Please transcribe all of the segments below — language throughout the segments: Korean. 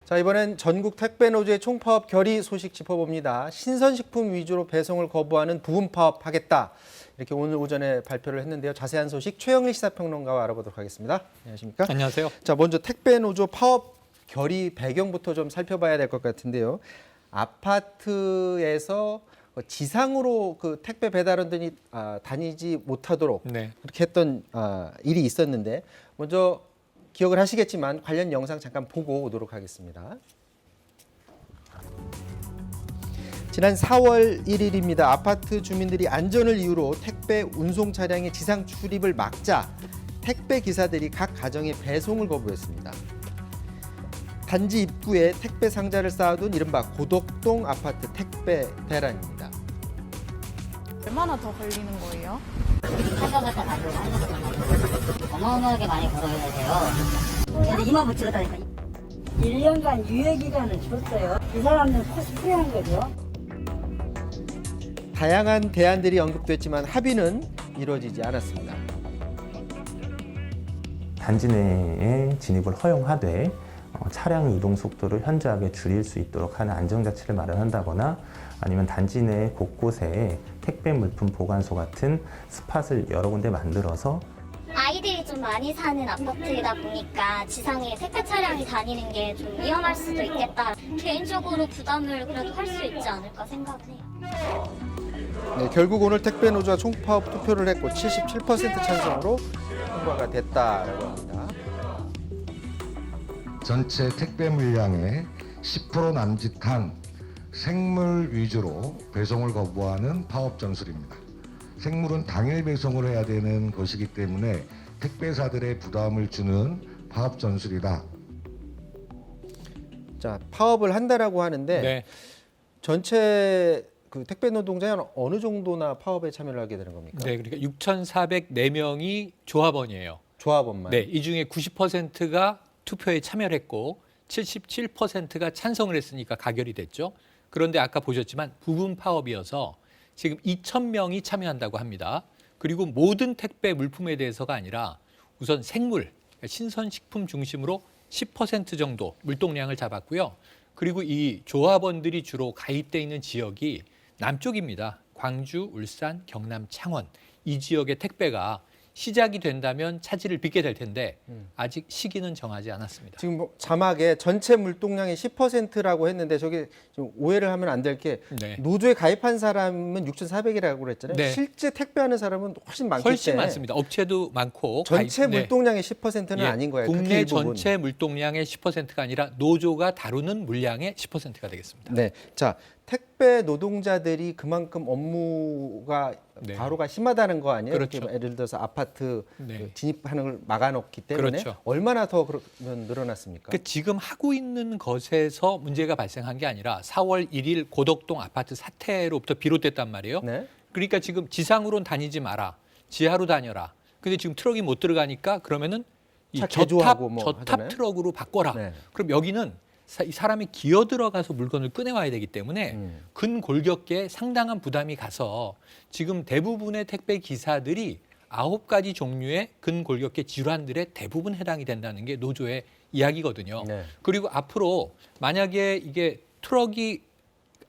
자, 이번엔 전국 택배노조의 총파업 결의 소식 짚어봅니다. 신선식품 위주로 배송을 거부하는 부분 파업하겠다. 이렇게 오늘 오전에 발표를 했는데요. 자세한 소식 최영일 시사평론가와 알아보도록 하겠습니다. 안녕하십니까? 안녕하세요. 자, 먼저 택배노조 파업 결의 배경부터 좀 살펴봐야 될 것 같은데요. 아파트에서 지상으로 그 택배 배달원들이 다니지 못하도록 그렇게 했던 일이 있었는데 먼저 기억을 하시겠지만 관련 영상 잠깐 보고 오도록 하겠습니다. 지난 4월 1일입니다. 아파트 주민들이 안전을 이유로 택배 운송 차량의 지상 출입을 막자 택배 기사들이 각 가정에 배송을 거부했습니다. 단지 입구에 택배 상자를 쌓아둔 이른바 고덕동 아파트 택배 대란입니다. 얼마나 더 걸리는 거예요? 한가닥 가지고 어마어마하게 많이 걸어야 돼요. 근데 이만 붙이겠다니까. 1년간 유예기간을 줬어요. 이 사람들 코스프레한 거죠. 다양한 대안들이 언급됐지만 합의는 이루어지지 않았습니다. 단지 내에 진입을 허용하되 차량 이동 속도를 현저하게 줄일 수 있도록 하는 안전장치를 마련한다거나 아니면 단지 내 곳곳에 택배 물품 보관소 같은 스팟을 여러 군데 만들어서 아이들이 좀 많이 사는 아파트이다 보니까 지상에 택배 차량이 다니는 게 좀 위험할 수도 있겠다. 개인적으로 부담을 그래도 할 수 있지 않을까 생각을 해요. 네, 결국 오늘 택배노조가 총파업 투표를 했고 77% 찬성으로 통과가 됐다라고 합니다. 전체 택배 물량의 10% 남짓한 생물 위주로 배송을 거부하는 파업 전술입니다. 생물은 당일 배송을 해야 되는 것이기 때문에 택배사들의 부담을 주는 파업 전술이다. 자, 파업을 한다라고 하는데 전체 그 택배 노동자는 어느 정도나 파업에 참여를 하게 되는 겁니까? 네, 그러니까 6,404명이 조합원이에요. 조합원만. 네, 이 중에 90%가 투표에 참여를 했고 77%가 찬성을 했으니까 가결이 됐죠. 그런데 아까 보셨지만 부분 파업이어서 지금 2,000명이 참여한다고 합니다. 그리고 모든 택배 물품에 대해서가 아니라 우선 생물, 신선식품 중심으로 10% 정도 물동량을 잡았고요. 그리고 이 조합원들이 주로 가입돼 있는 지역이 남쪽입니다. 광주, 울산, 경남, 창원 이 지역의 택배가 시작이 된다면 차질을 빚게 될 텐데 아직 시기는 정하지 않았습니다. 지금 뭐 자막에 전체 물동량의 10%라고 했는데 저게 좀 오해를 하면 안 될 게 노조에 가입한 사람은 6,400이라고 그랬잖아요. 네. 실제 택배하는 사람은 훨씬 많기 훨씬 때문에 많습니다. 업체도 많고 전체 물동량의 10%는 아닌 거예요. 국내 전체 물동량의 10%가 아니라 노조가 다루는 물량의 10%가 되겠습니다. 네, 자 택배 노동자들이 그만큼 업무가 과로가 심하다는 거 아니에요? 그렇죠. 예를 들어서 아파트 진입하는 걸 막아놓기 때문에 그렇죠. 얼마나 더 그러면 늘어났습니까? 지금 하고 있는 것에서 문제가 발생한 게 아니라 4월 1일 고덕동 아파트 사태로부터 비롯됐단 말이에요. 그러니까 지금 지상으로는 다니지 마라, 지하로 다녀라. 근데 지금 트럭이 못 들어가니까 그러면은 이 저탑 트럭으로 바꿔라. 그럼 여기는 이 사람이 기어 들어가서 물건을 꺼내와야 되기 때문에 근골격계에 상당한 부담이 가서 지금 대부분의 택배 기사들이 9가지 종류의 근골격계 질환들에 대부분 해당이 된다는 게 노조의 이야기거든요. 그리고 앞으로 만약에 이게 트럭이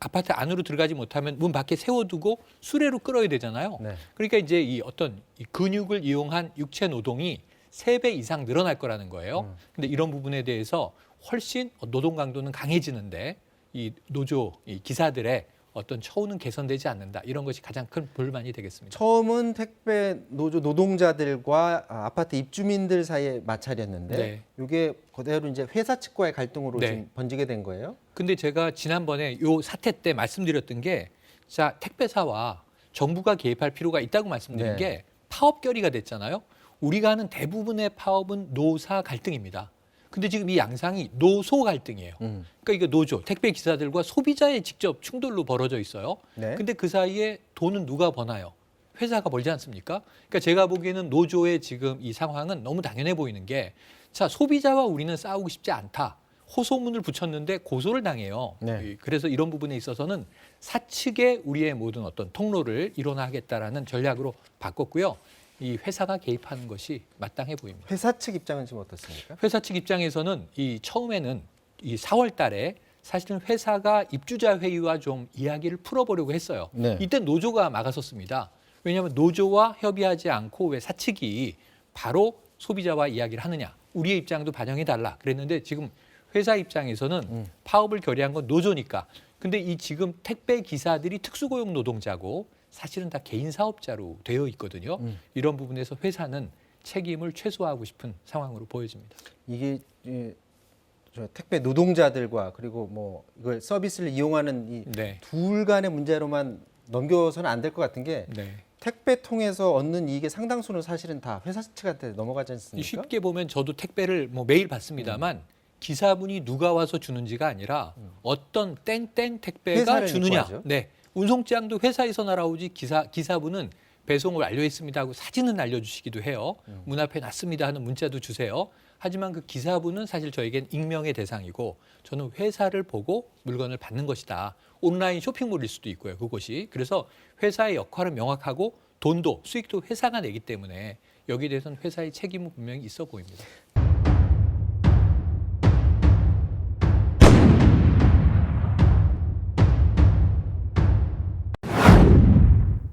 아파트 안으로 들어가지 못하면 문 밖에 세워두고 수레로 끌어야 되잖아요. 그러니까 이제 이 어떤 이 근육을 이용한 육체 노동이 3배 이상 늘어날 거라는 거예요. 근데 이런 부분에 대해서 훨씬 노동 강도는 강해지는데 이 노조 이 기사들의 어떤 처우는 개선되지 않는다. 이런 것이 가장 큰 불만이 되겠습니다. 처음은 택배 노조 노동자들과 아파트 입주민들 사이에 마찰이었는데 이게 그대로 이제 회사 측과의 갈등으로 지금 번지게 된 거예요. 근데 제가 지난번에 요 사태 때 말씀드렸던 게 자, 택배사와 정부가 개입할 필요가 있다고 말씀드린 게 파업 결의가 됐잖아요. 우리가 하는 대부분의 파업은 노사 갈등입니다. 근데 지금 이 양상이 노소 갈등이에요. 그러니까 이거 노조, 택배 기사들과 소비자의 직접 충돌로 벌어져 있어요. 근데 그 사이에 돈은 누가 버나요? 회사가 벌지 않습니까? 그러니까 제가 보기에는 노조의 지금 이 상황은 너무 당연해 보이는 게 자, 소비자와 우리는 싸우고 싶지 않다. 호소문을 붙였는데 고소를 당해요. 그래서 이런 부분에 있어서는 사측에 우리의 모든 어떤 통로를 일원화하겠다라는 전략으로 바꿨고요. 이 회사가 개입하는 것이 마땅해 보입니다. 회사 측 입장은 지금 어떻습니까? 회사 측 입장에서는 이 처음에는 이 4월 달에 사실은 회사가 입주자 회의와 좀 이야기를 풀어보려고 했어요. 네. 이때 노조가 막았었습니다. 왜냐하면 노조와 협의하지 않고 왜 사측이 바로 소비자와 이야기를 하느냐. 우리의 입장도 반영해달라 그랬는데 지금 회사 입장에서는 파업을 결의한 건 노조니까. 근데 이 지금 택배 기사들이 특수고용 노동자고 사실은 다 개인 사업자로 되어 있거든요. 이런 부분에서 회사는 책임을 최소화하고 싶은 상황으로 보여집니다. 이게 저 택배 노동자들과 그리고 뭐 이걸 서비스를 이용하는 이 네. 둘 간의 문제로만 넘겨서는 안 될 것 같은 게 네. 택배 통해서 얻는 이익의 상당수는 사실은 다 회사 측한테 넘어가지 않습니까? 쉽게 보면 저도 택배를 뭐 매일 받습니다만 기사분이 누가 와서 주는지가 아니라 어떤 땡땡 택배가 회사를 주느냐. 믿고 하죠. 네. 운송장도 회사에서 날아오지 기사분은 배송을 완료했습니다 하고 사진은 알려주시기도 해요. 문 앞에 놨습니다 하는 문자도 주세요. 하지만 그 기사분은 사실 저에겐 익명의 대상이고 저는 회사를 보고 물건을 받는 것이다. 온라인 쇼핑몰일 수도 있고요. 그것이. 그래서 회사의 역할은 명확하고 돈도 수익도 회사가 내기 때문에 여기에 대해서는 회사의 책임은 분명히 있어 보입니다.